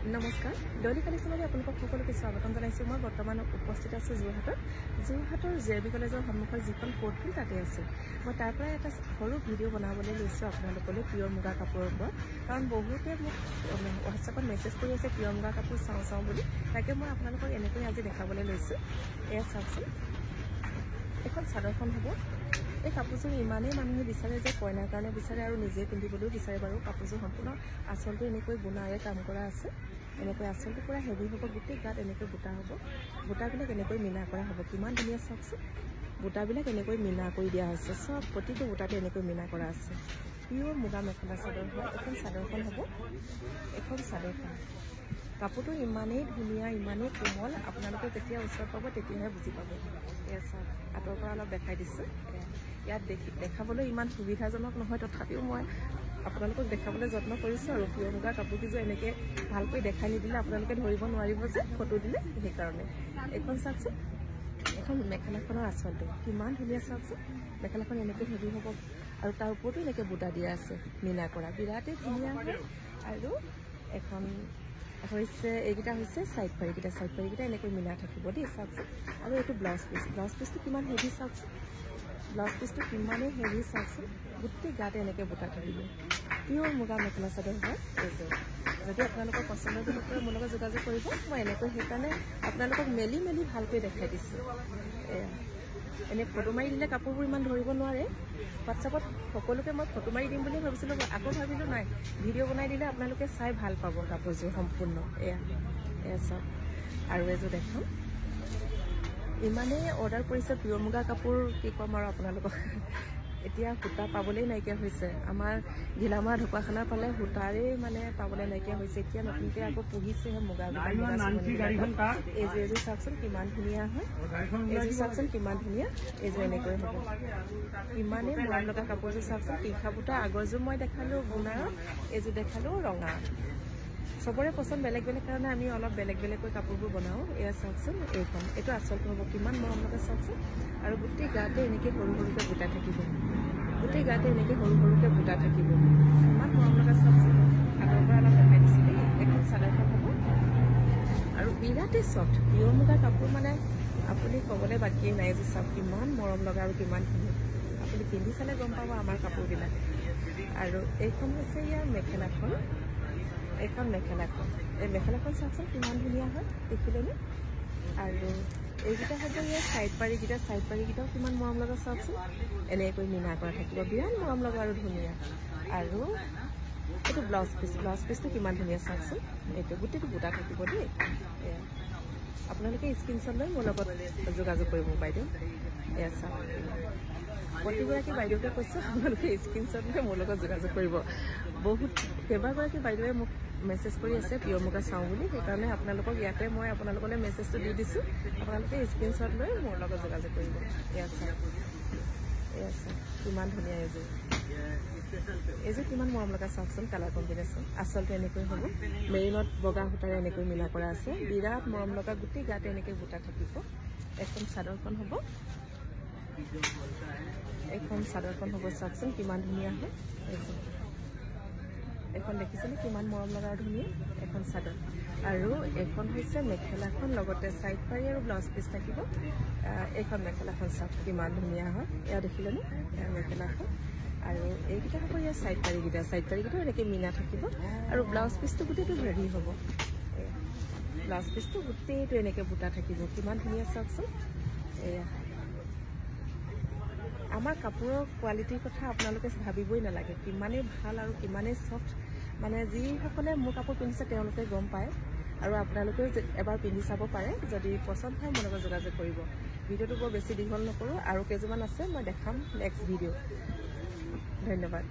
নমস্কাৰ ডলি কালেকশ্যনলৈ আপোনালোকক সকলোকে স্বাগতম জনাইছোঁ। মই বৰ্তমান উপস্থিত আছোঁ যোৰহাটৰ জে.বি. কলেজৰ সন্মুখত যিখন কোৰ্ট ফিল্ড তাতে আছোঁ। মই তাৰ পৰা এটা সৰু ভিডিঅ' বনাবলৈ লৈছোঁ আপোনালোকলৈ পিয়ৰ মুগা কাপোৰৰ ওপৰত, কাৰণ বহুতে মোক হোৱাটছএপত মেছেজ কৰি আছে পিয়ৰ মুগা কাপোৰ চাওঁ বুলি। তাকে মই আপোনালোকক এনেকৈ আজি দেখাবলৈ লৈছোঁ। এয়া চাওকচোন, এখন চাদৰখন হ'ব। এই কাপোৰযোৰ ইমানেই মানুহে বিচাৰে যে কইনাৰ কাৰণে বিচাৰে আৰু নিজে পিন্ধিবলৈও বিচাৰে বাৰু। কাপোৰযোৰ সম্পূৰ্ণ আঁচলটো এনেকৈ বুনাৰে কাম কৰা আছে। এনেকৈ আঁচলটো পূৰা হেভি হ'ব, গোটেই গাত এনেকৈ বুটা হ'ব। বুটাবিলাক এনেকৈ মিনা কৰা হ'ব, কিমান ধুনীয়া চাওকচোন। বুটাবিলাক এনেকৈ মিনা কৰি দিয়া হৈছে, চব প্ৰতিটো বুটাতে এনেকৈ মিনা কৰা আছে। পিয়ৰ মুগা মেখেলা চাদৰ হয়। এখন চাদৰখন হ'ব, এখন চাদৰখন। কাপোৰটো ইমানেই ধুনীয়া, ইমানেই কোমল, আপোনালোকে যেতিয়া ওচৰত পাব তেতিয়াহে বুজি পাব। এয়া চাওক, আঁতৰৰ পৰা অলপ দেখাই দিছোঁ। ইয়াত দেখাবলৈ ইমান সুবিধাজনক নহয়, তথাপিও মই আপোনালোকক দেখাবলৈ যত্ন কৰিছোঁ আৰু পিয়ৰ মুগা কাপোৰকেইযোৰ এনেকৈ ভালকৈ দেখাই নিদিলে আপোনালোকে ধৰিব নোৱাৰিব যে ফটো দিলে, সেইকাৰণে। এইখন চাওকচোন, এখন মেখেলাখনৰ আঁচলটো কিমান ধুনীয়া চাওকচোন। মেখেলাখন এনেকৈ হেভি হ'ব আৰু তাৰ ওপৰতো এনেকৈ বুটা দিয়া আছে মিনা কৰা, বিৰাটেই ধুনীয়া হয়। আৰু এখন হৈছে, এইকেইটা হৈছে চাইড পাৰিকেইটা এনেকৈ মিনা থাকিব দেই, চাওকচোন। আৰু এইটো ব্লাউজ পিচটো কিমান হেভি চাওকচোন। ব্লাউজ পিচটো কিমানেই হেভি চাওকচোন, গোটেই গাতে এনেকৈ বুটা থাকিব। পিয়ৰ মুগা মেখেলা চাদৰ হয় এইযোৰ। যদি আপোনালোকৰ পচন্দৰ ভিতৰত মোৰ লগত যোগাযোগ কৰিব, মই এনেকৈ সেইকাৰণে আপোনালোকক মেলি ভালকৈ দেখাই দিছোঁ। এনেই ফটো মাৰি দিলে কাপোৰবোৰ ইমান ধৰিব নোৱাৰে। হোৱাটছএপত সকলোকে মই ফটো মাৰি দিম বুলি ভাবিছিলোঁ, আকৌ ভাবিলোঁ নাই, ভিডিঅ' বনাই দিলে আপোনালোকে চাই ভাল পাব কাপোৰযোৰ সম্পূৰ্ণ। এয়া চাওক, আৰু এযোৰ দেখাম। ইমানেই অৰ্ডাৰ কৰিছে পিয়ৰ মুগা কাপোৰ, কি ক'ম আৰু আপোনালোকক। এতিয়া সূতা পাবলৈ নাইকিয়া হৈছে। আমাৰ ঘিলামাৰা ঢকুৱাখানাৰ ফালে সূতাৰেই মানে পাবলৈ নাইকিয়া হৈছে। এতিয়া নতুনকৈ আকৌ পুহিছেহে মুগাবিলাক। এইযোৰ চাওকচোন কিমান ধুনীয়া হয়। এইযোৰ চাওকচোন কিমান ধুনীয়া। এইযোৰ এনেকৈ হ'ব, ইমানেই মৰম লগা কাপোৰযোৰ চাওকচোন। তীখা বুটা আগৰযোৰ মই দেখালোঁ গুণাৰৰ, এইযোৰ দেখালোঁ ৰঙা। চবৰে পচন্দ বেলেগ কাৰণে আমি অলপ বেলেগকৈ কাপোৰবোৰ বনাওঁ। এয়া চাওকচোন, এইটো আচলটো হ'ব, কিমান মৰম লগা চাওকচোন। আৰু গোটেই গাতে এনেকৈ সৰুকৈ বুটা থাকিব, গোটেই গাতে এনেকৈ সৰুকৈ বুটা থাকিব, ইমান মৰম লগা চাওকচোন। আগৰ পৰা অলপ দেখাই দিছোঁ দেই। এখন চাদৰখন হ'ব আৰু বিৰাটেই চফ্ট পিয়ৰ মুগা কাপোৰ, মানে আপুনি ক'বলৈ বাকীয়ে নাই। যে চাওক কিমান মৰম লগা আৰু কিমান ধুনীয়া, আপুনি পিন্ধি চালে গম পাব আমাৰ কাপোৰবিলাক। আৰু এইখন হৈছে ইয়াৰ মেখেলাখন। এইখন মেখেলাখন, এই মেখেলাখন চাওকচোন কিমান ধুনীয়া হয়, দেখিলেনে? আৰু এইকেইটা হ'ব ইয়াৰ চাইড পাৰিকেইটাও কিমান মৰম লগা চাওকচোন। এনেকৈ মিনা কৰা থাকিব, বিৰাট মৰম লগা আৰু ধুনীয়া। আৰু এইটো ব্লাউজ পিচটো কিমান ধুনীয়া চাওকচোন। এইটো গোটেইটো বুটা থাকিব দেই। আপোনালোকে স্ক্ৰীনশ্বট লৈ মোৰ লগত যোগাযোগ কৰিব বাইদেউ। এয়া চাওক, প্ৰতিগৰাকী বাইদেউকে কৈছোঁ আপোনালোকে স্ক্ৰীনশ্বট লৈ মোৰ লগত যোগাযোগ কৰিব। কেইবাগৰাকী বাইদেৱে মোক মেছেজ কৰি আছে পিয়ৰ মুগা চাওঁ বুলি, সেইকাৰণে আপোনালোকক ইয়াতে মই আপোনালোকলৈ মেছেজটো দি দিছোঁ। আপোনালোকে স্ক্ৰীনশ্বট লৈ মোৰ লগত যোগাযোগ কৰিব। এয়া চাওক কিমান ধুনীয়া এইযোৰ কিমান মৰম লগা চাওকচোন। কালাৰ কম্বিনেশ্যন, আচলতে এনেকৈ হ'ব, মেৰিনত বগা সূতাৰে এনেকৈ মিলা কৰা আছে, বিৰাট মৰম লগা, গোটেই গাতে এনেকৈ বুটা থাকিব। এখন চাদৰখন হ'ব, চাওকচোন কিমান ধুনীয়া হয়। এখন দেখিছেনে কিমান মৰম লগা আৰু ধুনীয়া এখন চাদৰ। আৰু এখন হৈছে মেখেলাখন, লগতে চাইড পাৰি আৰু ব্লাউজ পিচ থাকিব। এইখন মেখেলাখন চাওক কিমান ধুনীয়া হয়। এয়া দেখিলেনে মেখেলাখন। আৰু এইকেইটা হ'ব ইয়াৰ চাইড পাৰিকেইটাও এনেকৈ মিনা থাকিব। আৰু ব্লাউজ পিচটো গোটেইটো হেভি হ'ব, ব্লাউজ পিচটো গোটেইটো এনেকৈ বুটা থাকিব, কিমান ধুনীয়া চাওকচোন। এয়া আমাৰ কাপোৰৰ কোৱালিটিৰ কথা আপোনালোকে ভাবিবই নালাগে, কিমানেই ভাল আৰু কিমানেই চফ্ট। মানে যিসকলে মোৰ কাপোৰ পিন্ধিছে তেওঁলোকে গম পায়। আৰু আপোনালোকেও এবাৰ পিন্ধি চাব পাৰে। যদি পচন্দ হয় মোৰ লগত যোগাযোগ কৰিব। ভিডিঅ'টো বৰ বেছি দীঘল নকৰোঁ, আৰু কেইযোৰমান আছে মই দেখাম নেক্সট ভিডিঅ'। ধন্যবাদ।